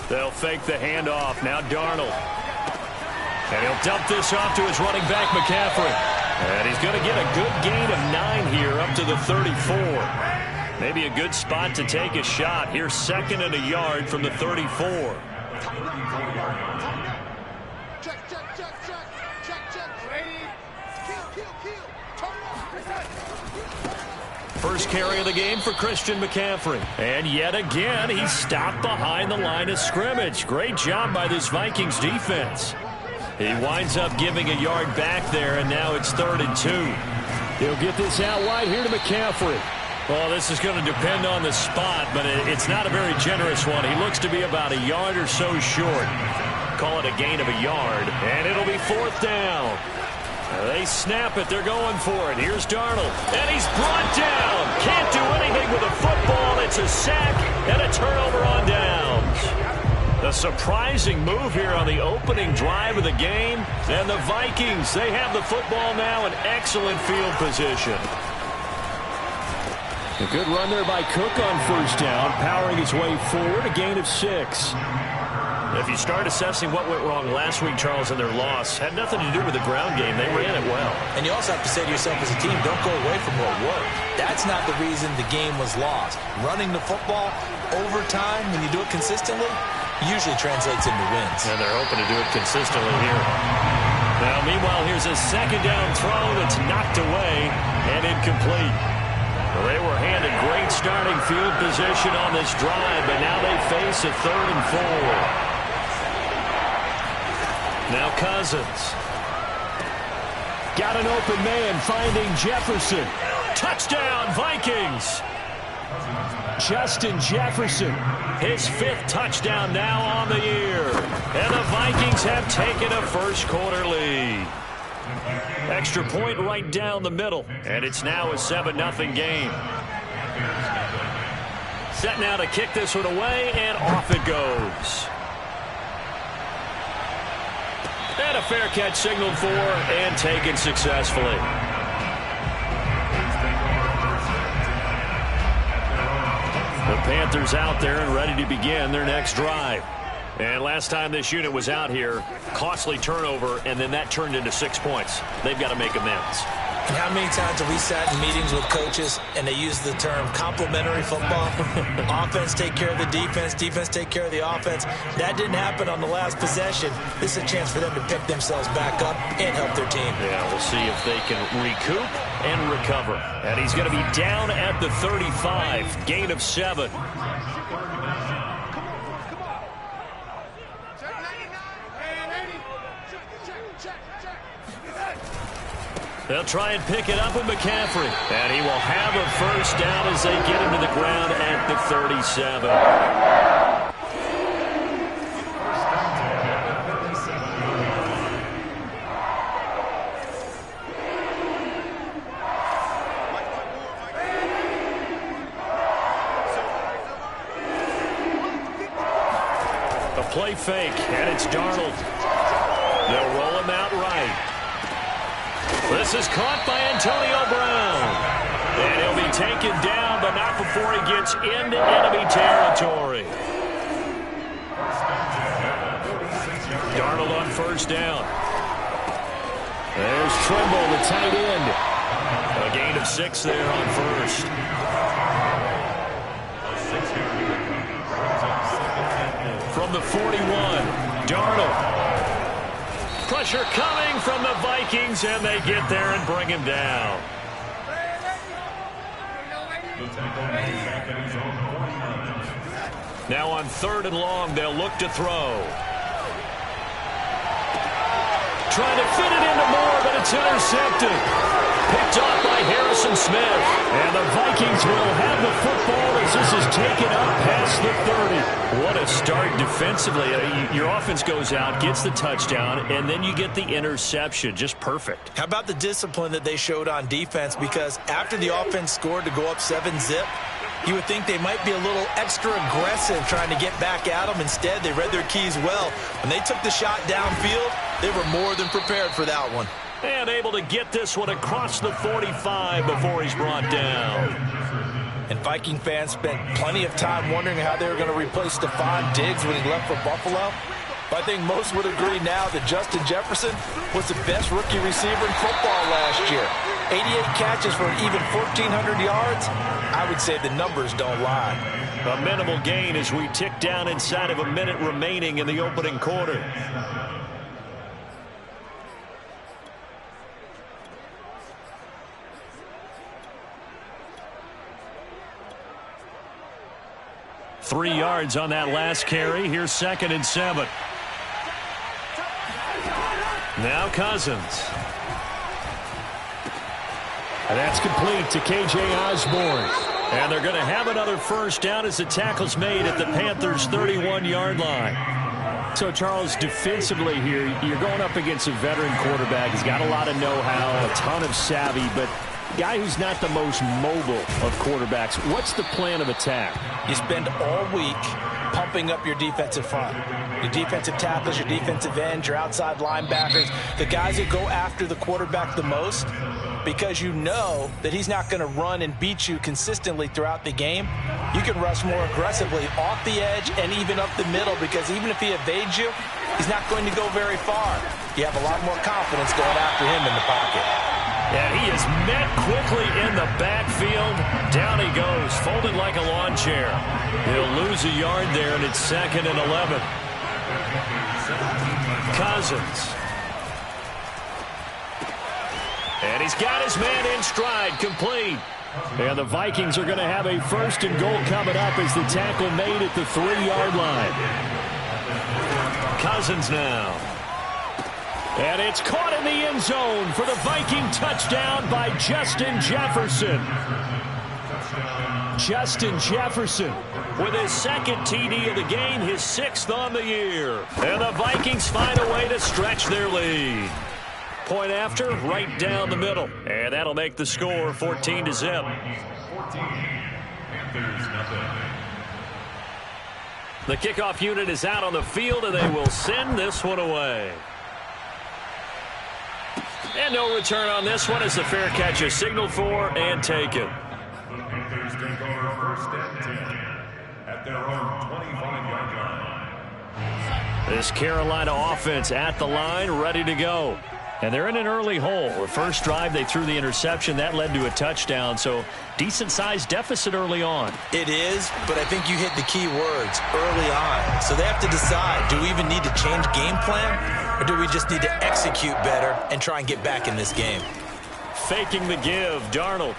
They'll fake the handoff. Now Darnold. And he'll dump this off to his running back, McCaffrey. And he's going to get a good gain of 9 here up to the 34. Maybe a good spot to take a shot. Here's 2nd and a yard from the 34. First carry of the game for Christian McCaffrey. And yet again, he's stopped behind the line of scrimmage. Great job by this Vikings defense. He winds up giving a yard back there, and now it's 3rd and 2. He'll get this out wide here to McCaffrey. Well, this is going to depend on the spot, but it's not a very generous one. He looks to be about a yard or so short. Call it a gain of a yard, and it'll be 4th down. They snap it. They're going for it. Here's Darnold, and he's brought down. Can't do anything with a football. It's a sack and a turnover on downs. A surprising move here on the opening drive of the game. And the Vikings, they have the football now in excellent field position. A good run there by Cook on 1st down, powering his way forward, a gain of 6. If you start assessing what went wrong last week, Charles, in their loss, had nothing to do with the ground game. They ran it well. And you also have to say to yourself as a team, don't go away from what worked. That's not the reason the game was lost. Running the football over time, when you do it consistently, usually translates into wins. And they're hoping to do it consistently here. Now, meanwhile, here's a 2nd down throw that's knocked away and incomplete. Well, they were handed great starting field position on this drive, but now they face a 3rd and 4. Now Cousins. Got an open man finding Jefferson. Touchdown, Vikings. Justin Jefferson. His 5th touchdown now on the year. And the Vikings have taken a first-quarter lead. Extra point right down the middle. And it's now a 7-0 game. Set now to kick this one away, and off it goes. And a fair catch signaled for and taken successfully. The Panthers out there and ready to begin their next drive. And last time this unit was out here, costly turnover, and then that turned into 6 points. They've got to make amends. And how many times have we sat in meetings with coaches and they use the term complementary football? Offense take care of the defense, defense take care of the offense. That didn't happen on the last possession. This is a chance for them to pick themselves back up and help their team. Yeah, we'll see if they can recoup and recover. And he's going to be down at the 35, gain of 7. They'll try and pick it up with McCaffrey. And he will have a first down as they get him to the ground at the 37. A play fake, and it's Darnold. They'll roll him out right. This is caught by Antonio Brown. And he'll be taken down, but not before he gets into enemy territory. Darnold on 1st down. There's Trimble, the tight end. A gain of 6 there on 1st. From the 41, Darnold. Pressure coming from the Vikings, and they get there and bring him down. Now on 3rd and long, they'll look to throw. Trying to fit it into Moore, but it's intercepted. Picked off by Harrison Smith. And the Vikings will have the football as this is taken up past the 30. What a start defensively. Your offense goes out, gets the touchdown, and then you get the interception. Just perfect. How about the discipline that they showed on defense? Because after the offense scored to go up 7-zip, you would think they might be a little extra aggressive trying to get back at them. Instead, they read their keys well. When they took the shot downfield, they were more than prepared for that one. And able to get this one across the 45 before he's brought down. And Viking fans spent plenty of time wondering how they were going to replace Stephon Diggs when he left for Buffalo. But I think most would agree now that Justin Jefferson was the best rookie receiver in football last year. 88 catches for an even 1,400 yards. I would say the numbers don't lie. A minimal gain as we tick down inside of a minute remaining in the opening quarter. Three yards on that last carry. Here's 2nd and 7. Now Cousins. And that's complete to K.J. Osborne. And they're going to have another first down as the tackle's made at the Panthers' 31-yard line. So, Charles, defensively here, you're going up against a veteran quarterback. He's got a lot of know-how, a ton of savvy, but guy who's not the most mobile of quarterbacks. What's the plan of attack? You spend all week pumping up your defensive front. Your defensive tackles, your defensive ends, your outside linebackers, the guys that go after the quarterback the most, because you know that he's not going to run and beat you consistently throughout the game. You can rush more aggressively off the edge and even up the middle, because even if he evades you, he's not going to go very far. You have a lot more confidence going after him in the pocket. And he is met quickly in the backfield. Down he goes, folded like a lawn chair. He'll lose a yard there, and it's 2nd and 11. Cousins. And he's got his man in stride, complete. And the Vikings are going to have a 1st and goal coming up as the tackle made at the 3-yard line. Cousins now. And it's caught in the end zone for the Viking touchdown by Justin Jefferson. Justin Jefferson with his 2nd TD of the game, his 6th on the year. And the Vikings find a way to stretch their lead. Point after, right down the middle. And that'll make the score 14-0. The kickoff unit is out on the field, and they will send this one away. And no return on this one as the fair catch is signaled for and taken. Panthers take over 1st and 10 at their own 25-yard line. This Carolina offense at the line, ready to go. And they're in an early hole. The first drive, they threw the interception. That led to a touchdown, so decent-sized deficit early on. It is, but I think you hit the key words, early on. So they have to decide, do we even need to change game plan, or do we just need to execute better and try and get back in this game? Faking the give, Darnold.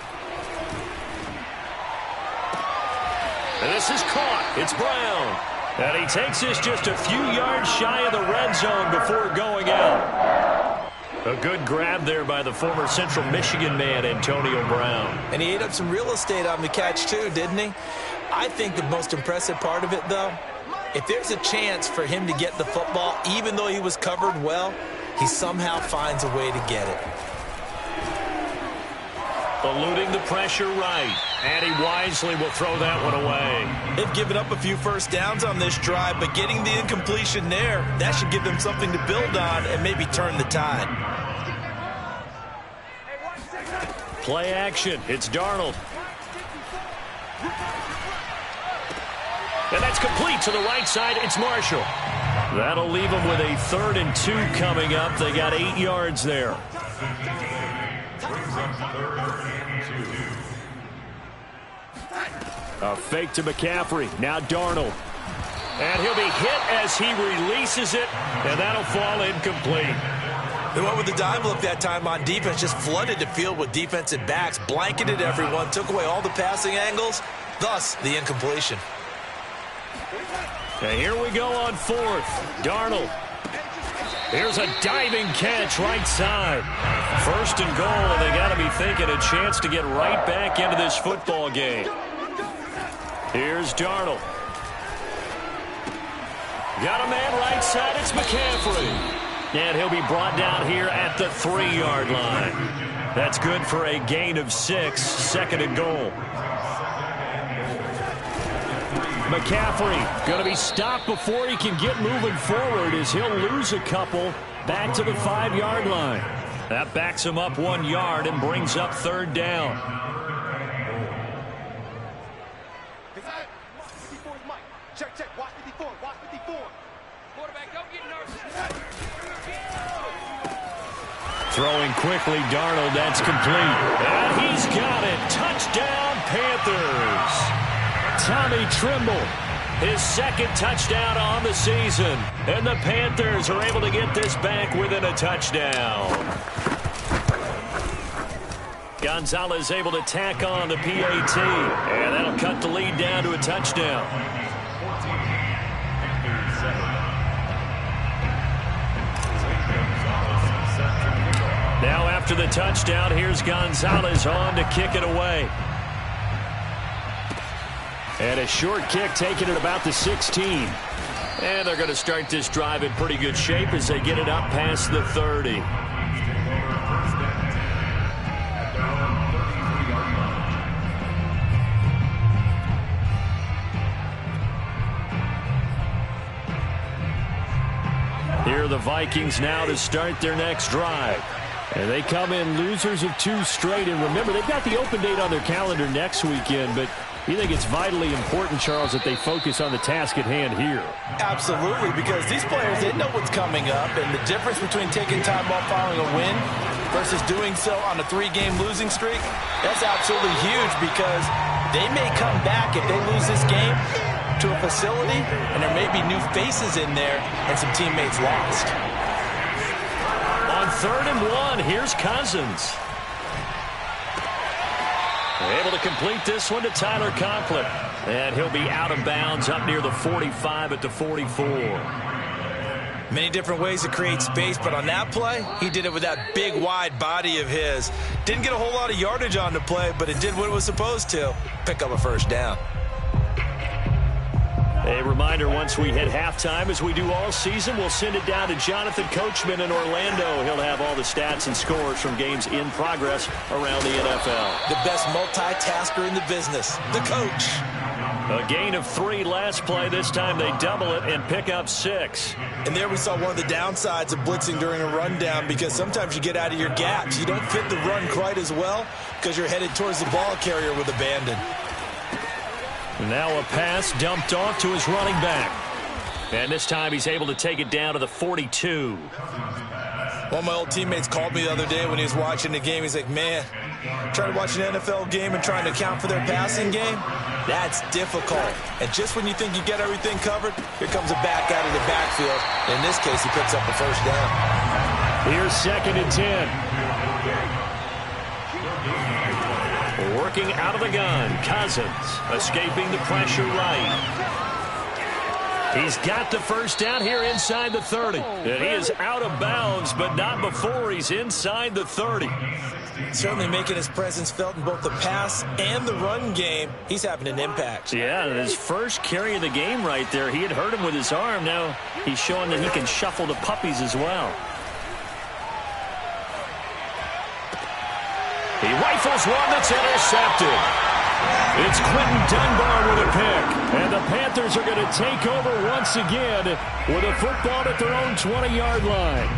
And this is caught. It's Brown. And he takes this just a few yards shy of the red zone before going out. A good grab there by the former Central Michigan man, Antonio Brown. And he ate up some real estate on the catch, too, didn't he? I think the most impressive part of it, though, if there's a chance for him to get the football, even though he was covered well, he somehow finds a way to get it. Eluding the pressure right. And he wisely will throw that one away. They've given up a few first downs on this drive, but getting the incompletion there, that should give them something to build on and maybe turn the tide. Play action. It's Darnold. And that's complete to the right side. It's Marshall. That'll leave them with a 3rd and 2 coming up. They got 8 yards there. A fake to McCaffrey. Now Darnold. And he'll be hit as he releases it, and that'll fall incomplete. They went with the dive look that time on defense, just flooded the field with defensive backs, blanketed everyone, took away all the passing angles, thus the incompletion. And here we go on 4th. Darnold. Here's a diving catch right side. 1st and goal, and they got to be thinking a chance to get right back into this football game. Here's Darnold. Got a man right side. It's McCaffrey. And he'll be brought down here at the 3-yard line. That's good for a gain of 6. 2nd and goal. McCaffrey going to be stopped before he can get moving forward as he'll lose a couple back to the 5-yard line. That backs him up 1 yard and brings up 3rd down. Check, check. Watch 54. Watch 54. Quarterback, don't get nervous. Throwing quickly, Darnold. That's complete. And he's got it. Touchdown, Panthers. Tommy Trimble, his 2nd touchdown on the season. And the Panthers are able to get this back within a touchdown. Gonzalez able to tack on the PAT. And that'll cut the lead down to a touchdown. Now after the touchdown, here's Gonzalez on to kick it away. And a short kick taken at about the 16. And they're going to start this drive in pretty good shape as they get it up past the 30. Here are the Vikings now to start their next drive. And they come in losers of 2 straight. And remember, they've got the open date on their calendar next weekend, but you think it's vitally important, Charles, that they focus on the task at hand here? Absolutely, because these players, they know what's coming up, and the difference between taking time off following a win versus doing so on a 3-game losing streak, that's absolutely huge because they may come back if they lose this game to a facility, and there may be new faces in there and some teammates lost. On 3rd and 1, here's Cousins. Able to complete this one to Tyler Conklin. And he'll be out of bounds up near the 45 at the 44. Many different ways to create space, but on that play, he did it with that big, wide body of his. Didn't get a whole lot of yardage on the play, but it did what it was supposed to. Pick up a 1st down. A reminder, once we hit halftime, as we do all season, we'll send it down to Jonathan Coachman in Orlando. He'll have all the stats and scores from games in progress around the NFL. The best multitasker in the business, the coach. A gain of 3 last play. This time they double it and pick up 6. And there we saw one of the downsides of blitzing during a rundown, because sometimes you get out of your gaps. You don't fit the run quite as well because you're headed towards the ball carrier with abandon. Now a pass dumped off to his running back. And this time he's able to take it down to the 42. One of my old teammates called me the other day when he was watching the game. He's like, man, trying to watch an NFL game and trying to account for their passing game, that's difficult. And just when you think you get everything covered, here comes a back out of the backfield. In this case, he picks up a 1st down. Here's 2nd and 10. Working out of the gun, Cousins escaping the pressure right. He's got the 1st down here inside the 30. And he is out of bounds, but not before he's inside the 30. Certainly making his presence felt in both the pass and the run game. He's having an impact. Yeah, his first carry of the game right there, he had hurt him with his arm. Now he's showing that he can shuffle the puppies as well. He rifles one that's intercepted. It's Quentin Dunbar with a pick. And the Panthers are going to take over once again with a football at their own 20-yard line.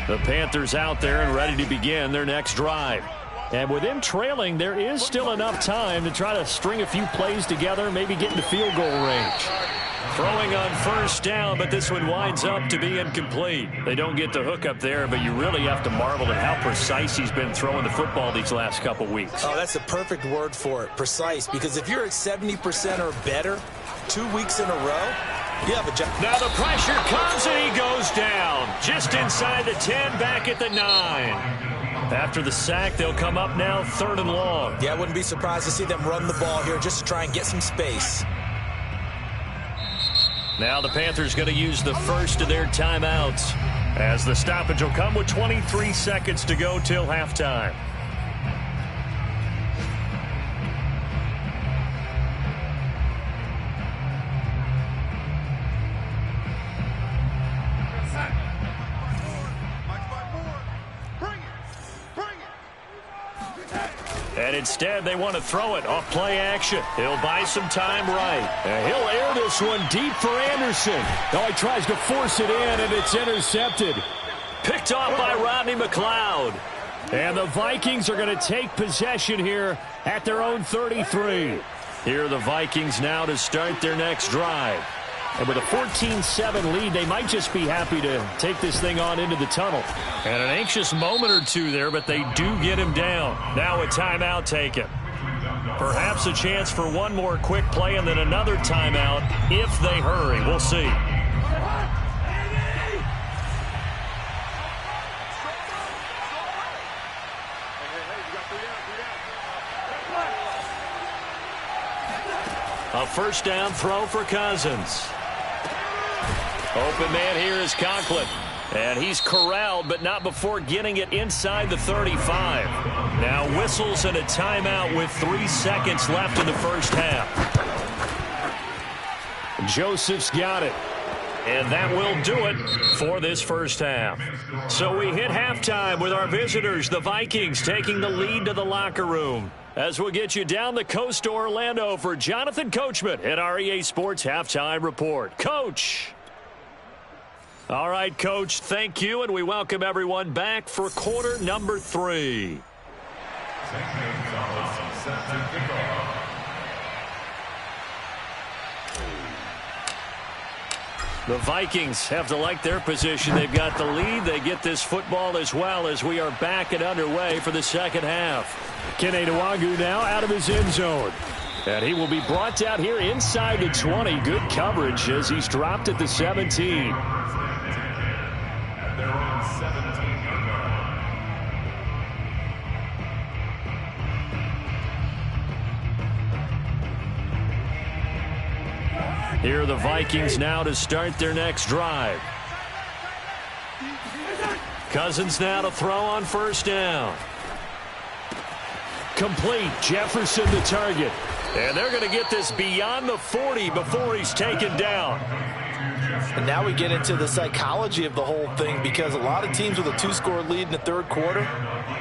The Panthers out there and ready to begin their next drive. And with them trailing, there is still enough time to try to string a few plays together, maybe get into field goal range. Throwing on 1st down, but this one winds up to be incomplete. They don't get the hook up there, but you really have to marvel at how precise he's been throwing the football these last couple weeks. Oh, that's a perfect word for it, precise, because if you're at 70% or better 2 weeks in a row, you have a job. Now the pressure comes and he goes down. Just inside the 10, back at the 9. After the sack, they'll come up now 3rd and long. Yeah, I wouldn't be surprised to see them run the ball here just to try and get some space. Now the Panthers going to use the first of their timeouts, as the stoppage will come with 23 seconds to go till halftime. And instead, they want to throw it off play action. He'll buy some time right. And he'll air this one deep for Anderson. Oh, he tries to force it in, and it's intercepted. Picked off by Rodney McLeod. And the Vikings are going to take possession here at their own 33. Here are the Vikings now to start their next drive. And with a 14-7 lead, they might just be happy to take this thing on into the tunnel. And an anxious moment or two there, but they do get him down. Now a timeout taken. Perhaps a chance for one more quick play and then another timeout if they hurry. We'll see. A first down throw for Cousins. Open man here is Conklin. And he's corralled, but not before getting it inside the 35. Now whistles and a timeout with 3 seconds left in the first half. Joseph's got it. And that will do it for this first half. So we hit halftime with our visitors, the Vikings, taking the lead to the locker room. As we'll get you down the coast to Orlando for Jonathan Coachman at our EA Sports Halftime Report. Coach. All right, Coach, thank you, and we welcome everyone back for quarter number 3. The Vikings have to like their position. They've got the lead. They get this football as well as we are back and underway for the second half. Kene Nwangu now out of his end zone. And he will be brought down here inside the 20. Good coverage as he's dropped at the 17. At their own 17-yard line. Here are the Vikings now to start their next drive. Cousins now to throw on first down. Complete. Jefferson the target. And they're going to get this beyond the 40 before he's taken down. And now we get into the psychology of the whole thing, because a lot of teams with a 2-score lead in the third quarter,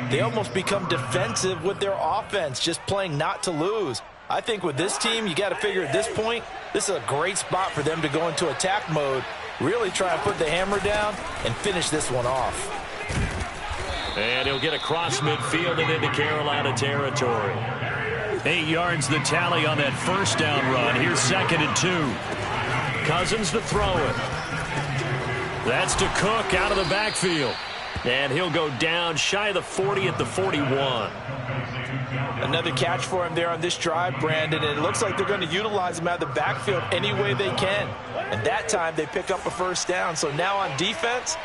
they almost become defensive with their offense, just playing not to lose. I think with this team, you got to figure at this point, this is a great spot for them to go into attack mode, really try and put the hammer down and finish this one off. And he'll get across midfield and into Carolina territory. 8 yards the tally on that first down run. Here's 2nd and 2. Cousins to throw it. That's to Cook out of the backfield. And he'll go down shy of the 40 at the 41. Another catch for him there on this drive, Brandon, and it looks like they're going to utilize him out of the backfield any way they can. And that time they pick up a first down. So now on defense,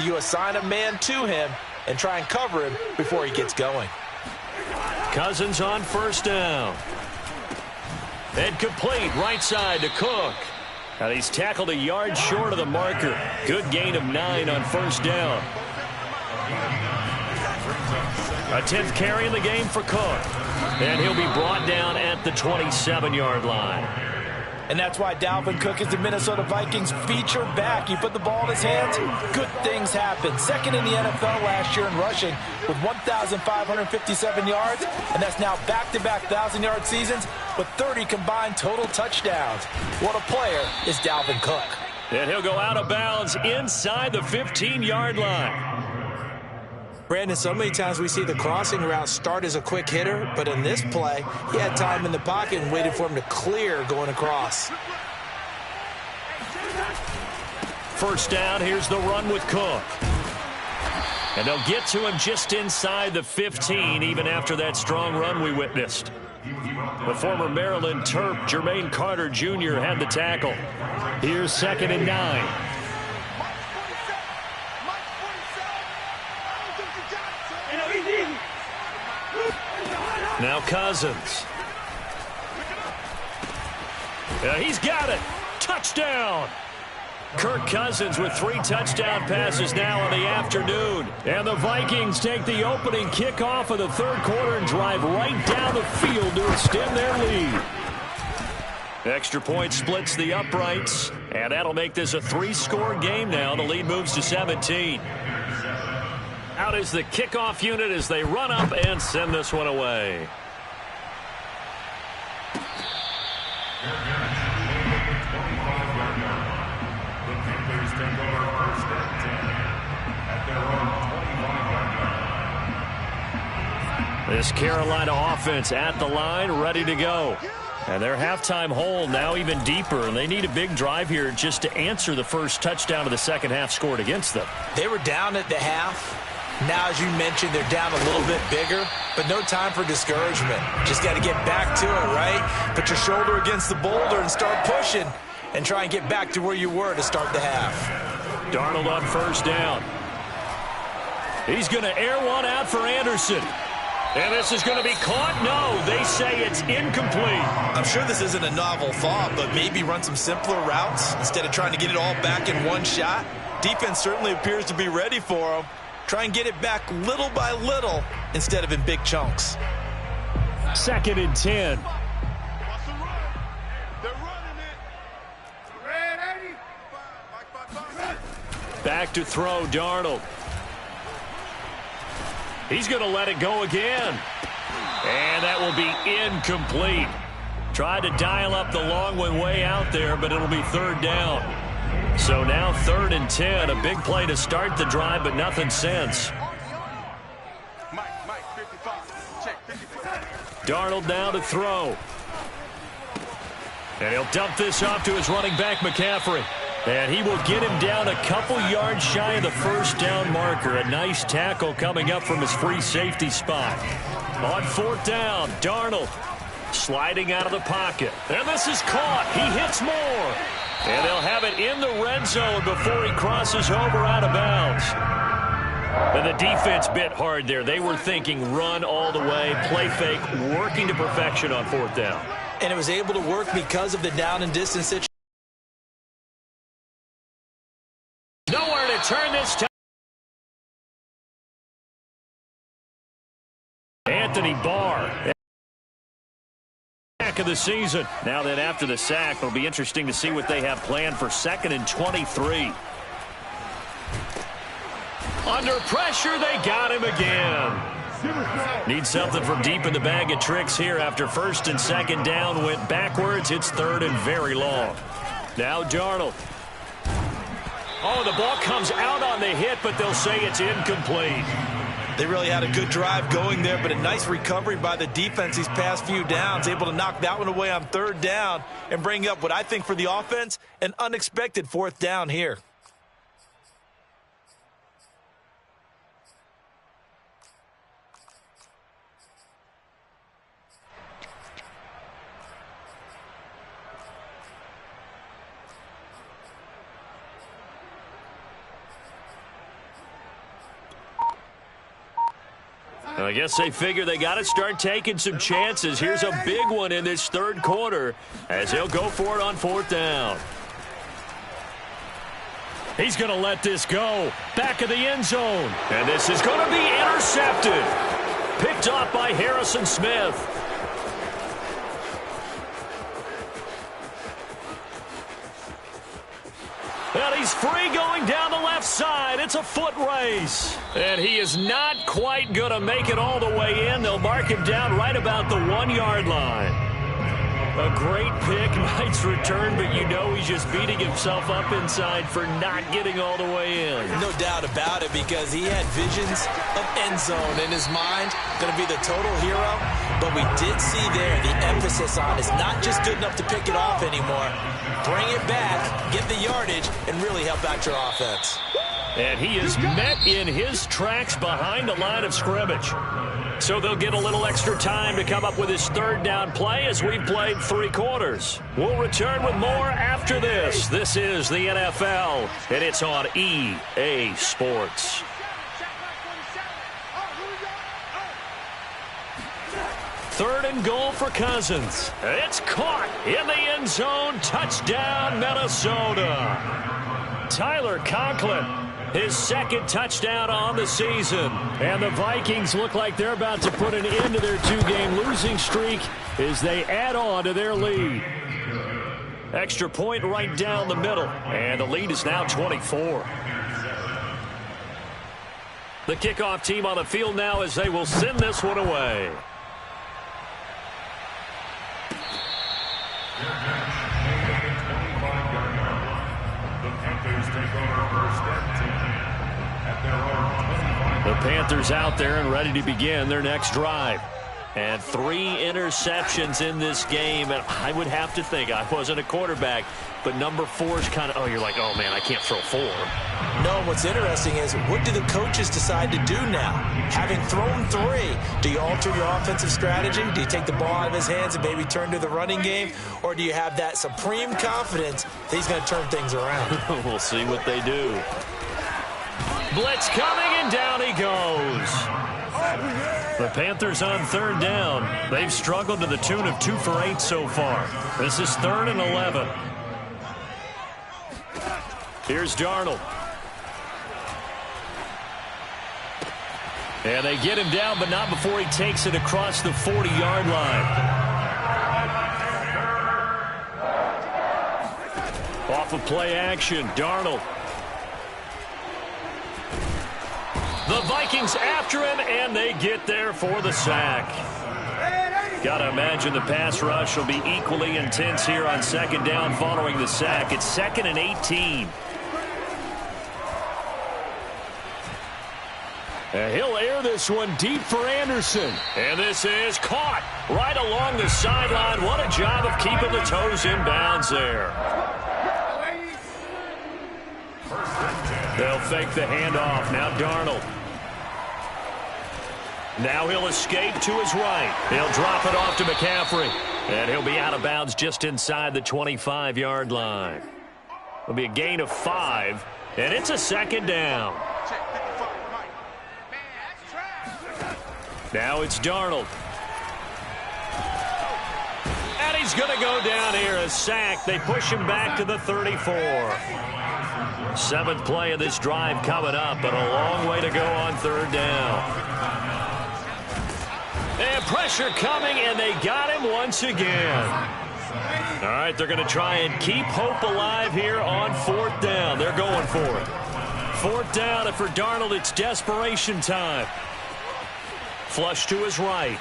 you assign a man to him and try and cover him before he gets going. Cousins on first down. And complete right side to Cook. And he's tackled a yard short of the marker. Good gain of 9 on first down. A 10th carry in the game for Cook. And he'll be brought down at the 27-yard line. And that's why Dalvin Cook is the Minnesota Vikings feature back. You put the ball in his hands, good things happen. 2nd in the NFL last year in rushing with 1,557 yards. And that's now back-to-back 1,000-yard seasons with 30 combined total touchdowns. What a player is Dalvin Cook. And he'll go out of bounds inside the 15-yard line. Brandon, so many times we see the crossing route start as a quick hitter, but in this play, he had time in the pocket and waited for him to clear going across. First down, here's the run with Cook. And they'll get to him just inside the 15, even after that strong run we witnessed. The former Maryland Terp, Jermaine Carter Jr., had the tackle. Here's 2nd and 9. Now Cousins. He's got it. Touchdown. Kirk Cousins with 3 touchdown passes now in the afternoon. And the Vikings take the opening kickoff of the third quarter and drive right down the field to extend their lead. Extra point splits the uprights, and that'll make this a 3-score game now. The lead moves to 17. Out is the kickoff unit as they run up and send this one away. This Carolina offense at the line, ready to go. And their halftime hole now even deeper, and they need a big drive here just to answer the first touchdown of the second half scored against them. They were down at the half. Now, as you mentioned, they're down a little bit bigger, but no time for discouragement. Just got to get back to it, right? Put your shoulder against the boulder and start pushing and try and get back to where you were to start the half. Darnold on first down. He's going to air one out for Anderson. And this is going to be caught? No, they say it's incomplete. I'm sure this isn't a novel thought, but maybe run some simpler routes instead of trying to get it all back in one shot. Defense certainly appears to be ready for them. Try and get it back little by little instead of in big chunks. 2nd and 10. Back to throw, Darnold. He's going to let it go again. And that will be incomplete. Tried to dial up the long one way out there, but it'll be 3rd down. So now 3rd and 10. A big play to start the drive, but nothing since. Darnold now to throw. And he'll dump this off to his running back, McCaffrey. And he will get him down a couple yards shy of the first down marker. A nice tackle coming up from his free safety spot. On 4th down, Darnold sliding out of the pocket. And this is caught. He hits more. And they'll have it in the red zone before he crosses over out of bounds. And the defense bit hard there. They were thinking run all the way, play fake, working to perfection on 4th down. And it was able to work because of the down and distance situation. Nowhere to turn this time. Anthony Barr. Back of the season. Now then, after the sack, it'll be interesting to see what they have planned for 2nd and 23. Under pressure, they got him again. Need something from deep in the bag of tricks here after 1st and 2nd down went backwards. It's 3rd and very long. Now Darnold. Oh, the ball comes out on the hit, but they'll say it's incomplete. They really had a good drive going there, but a nice recovery by the defense these past few downs, able to knock that one away on 3rd down and bring up what I think for the offense, an unexpected 4th down here. I guess they figure they got to start taking some chances. Here's a big one in this 3rd quarter as he'll go for it on 4th down. He's going to let this go. Back of the end zone. And this is going to be intercepted. Picked off by Harrison Smith. And he's free going down the left side. It's a foot race. And he is not quite going to make it all the way in. They'll mark him down right about the 1-yard line. A great pick, nice return, but you know he's just beating himself up inside for not getting all the way in. No doubt about it, because he had visions of end zone in his mind. Going to be the total hero. But we did see there the emphasis on is not just good enough to pick it off anymore. Bring it back, get the yardage, and really help out your offense. And he is met in his tracks behind the line of scrimmage. So they'll get a little extra time to come up with his 3rd down play as we've played 3 quarters. We'll return with more after this. This is the NFL, and it's on EA Sports. Third and goal for Cousins. It's caught in the end zone. Touchdown, Minnesota. Tyler Conklin, his 2nd touchdown on the season. And the Vikings look like they're about to put an end to their 2-game losing streak as they add on to their lead. Extra point right down the middle. And the lead is now 24. The kickoff team on the field now as they will send this one away. The Panthers take over 1st and 10 at their own 25 The Panthers out there and ready to begin their next drive. And 3 interceptions in this game. And I would have to think, I wasn't a quarterback, but number 4 is kind of, oh, you're like, oh, man, I can't throw 4. No, what's interesting is, what do the coaches decide to do now? Having thrown 3, do you alter your offensive strategy? Do you take the ball out of his hands and maybe turn to the running game? Or do you have that supreme confidence that he's going to turn things around? We'll see what they do. Blitz coming, and down he goes. The Panthers on 3rd down. They've struggled to the tune of 2 for 8 so far. This is 3rd and 11. Here's Darnold. And they get him down, but not before he takes it across the 40-yard line. Off of play action, Darnold. The Vikings after him, and they get there for the sack. Got to imagine the pass rush will be equally intense here on 2nd down following the sack. It's 2nd and 18. And he'll air this one deep for Anderson. And this is caught right along the sideline. What a job of keeping the toes in bounds there. They'll fake the handoff. Now Darnold. Now he'll escape to his right. He'll drop it off to McCaffrey. And he'll be out of bounds just inside the 25-yard line. It'll be a gain of 5. And it's a 2nd down. Now it's Darnold. And he's going to go down here. A sack. They push him back to the 34. 7th play of this drive coming up, but a long way to go on 3rd down. And pressure coming, and they got him once again. All right, they're going to try and keep hope alive here on 4th down. They're going for it. 4th down, and for Darnold, it's desperation time. Flush to his right.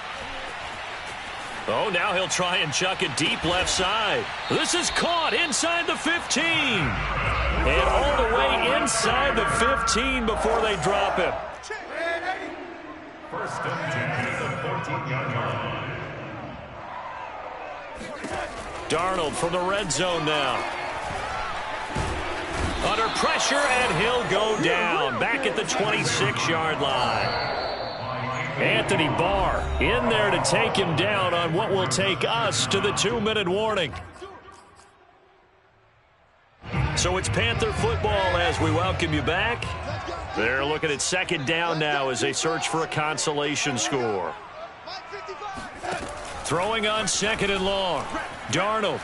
Oh, now he'll try and chuck it deep left side. This is caught inside the 15. And all the way inside the 15 before they drop him. 1st and 10 at the 14-yard line. Darnold from the red zone now. Under pressure, and he'll go down. Back at the 26-yard line. Anthony Barr in there to take him down on what will take us to the 2-minute warning. So it's Panther football as we welcome you back. They're looking at 2nd down now as they search for a consolation score. Throwing on 2nd and long. Darnold.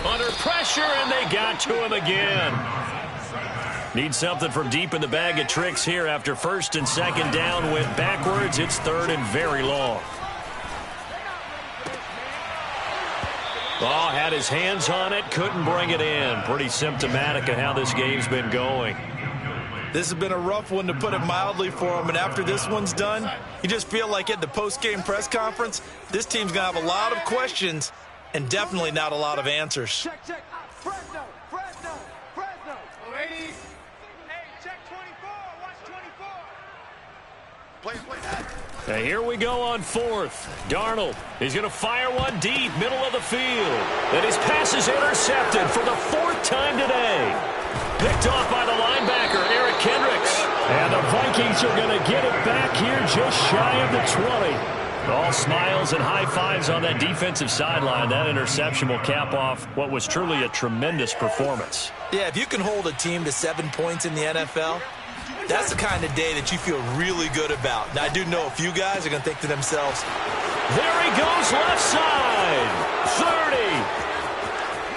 Under pressure, and they got to him again. Need something from deep in the bag of tricks here after 1st and 2nd down went backwards. It's 3rd and very long. Oh, had his hands on it, couldn't bring it in. Pretty symptomatic of how this game's been going. This has been a rough one, to put it mildly, for him. And after this one's done, you just feel like at the post-game press conference, this team's going to have a lot of questions and definitely not a lot of answers. Check. Fresno. Ladies. Hey, check 24. Watch 24. Play that. Now here we go on 4th. Darnold. He's going to fire one deep, middle of the field. And his pass is intercepted for the 4th time today. Picked off by the linebacker, Eric Kendricks. And the Vikings are going to get it back here just shy of the 20. All smiles and high fives on that defensive sideline. That interception will cap off what was truly a tremendous performance. Yeah, if you can hold a team to 7 points in the NFL, that's the kind of day that you feel really good about. Now, I do know a few guys are going to think to themselves, there he goes left side.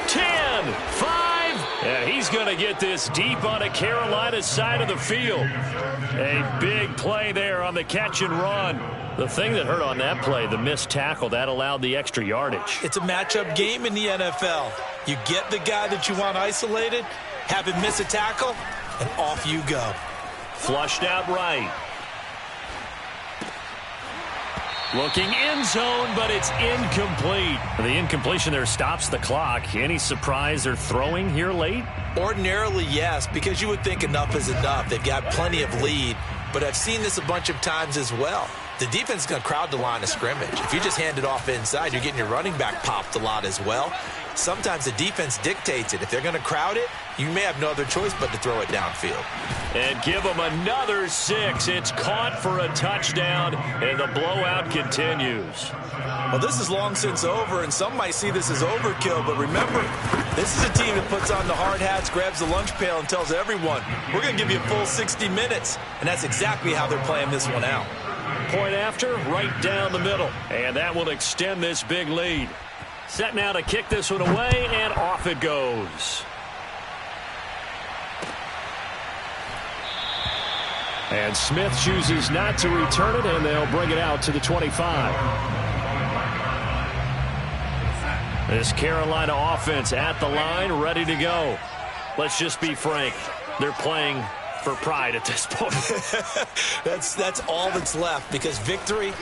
30, 10, 5. And he's going to get this deep on the Carolina side of the field. A big play there on the catch and run. The thing that hurt on that play, the missed tackle, that allowed the extra yardage. It's a matchup game in the NFL. You get the guy that you want isolated, have him miss a tackle, and off you go. Flushed out right. Looking end zone, but it's incomplete. The incompletion there stops the clock. Any surprise they're throwing here late? Ordinarily, yes, because you would think enough is enough. They've got plenty of lead, but I've seen this a bunch of times as well. The defense is going to crowd the line of scrimmage. If you just hand it off inside, you're getting your running back popped a lot as well. Sometimes the defense dictates it. If they're going to crowd it, you may have no other choice but to throw it downfield. And give them another 6. It's caught for a touchdown, and the blowout continues. Well, this is long since over, and some might see this as overkill, but remember, this is a team that puts on the hard hats, grabs the lunch pail, and tells everyone, we're going to give you a full 60 minutes, and that's exactly how they're playing this one out. Point after, right down the middle, and that will extend this big lead. Set now to kick this one away, and off it goes. And Smith chooses not to return it, and they'll bring it out to the 25. This Carolina offense at the line, ready to go. Let's just be frank. They're playing for pride at this point. That's all that's left, because victory,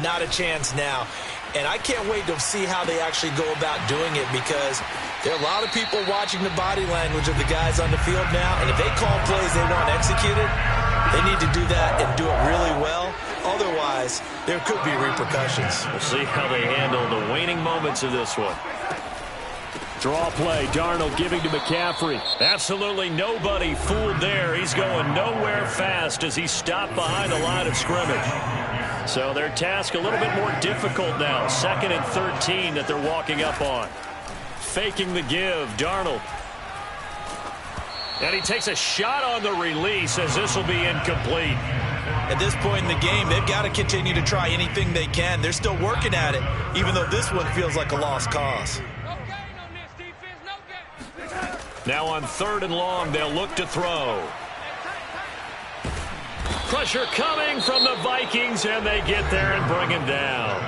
not a chance now. And I can't wait to see how they actually go about doing it, because there are a lot of people watching the body language of the guys on the field now, and if they call plays they want executed, they need to do that and do it really well. Otherwise, there could be repercussions. We'll see how they handle the waning moments of this one. Draw play, Darnold giving to McCaffrey. Absolutely nobody fooled there. He's going nowhere fast as he stopped behind the line of scrimmage. So their task a little bit more difficult now. 2nd and 13 that they're walking up on. Faking the give, Darnold. And he takes a shot on the release as this will be incomplete. At this point in the game, they've got to continue to try anything they can. They're still working at it, even though this one feels like a lost cause. Now on 3rd and long, they'll look to throw. Pressure coming from the Vikings, and they get there and bring him down.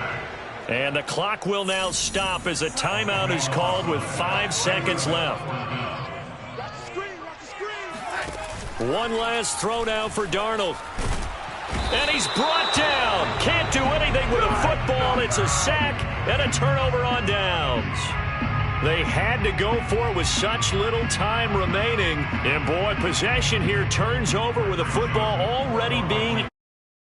And the clock will now stop as a timeout is called with 5 seconds left. One last throw now for Darnold. And he's brought down. Can't do anything with a football. It's a sack and a turnover on downs. They had to go for it with such little time remaining. And, boy, possession here turns over with a football already being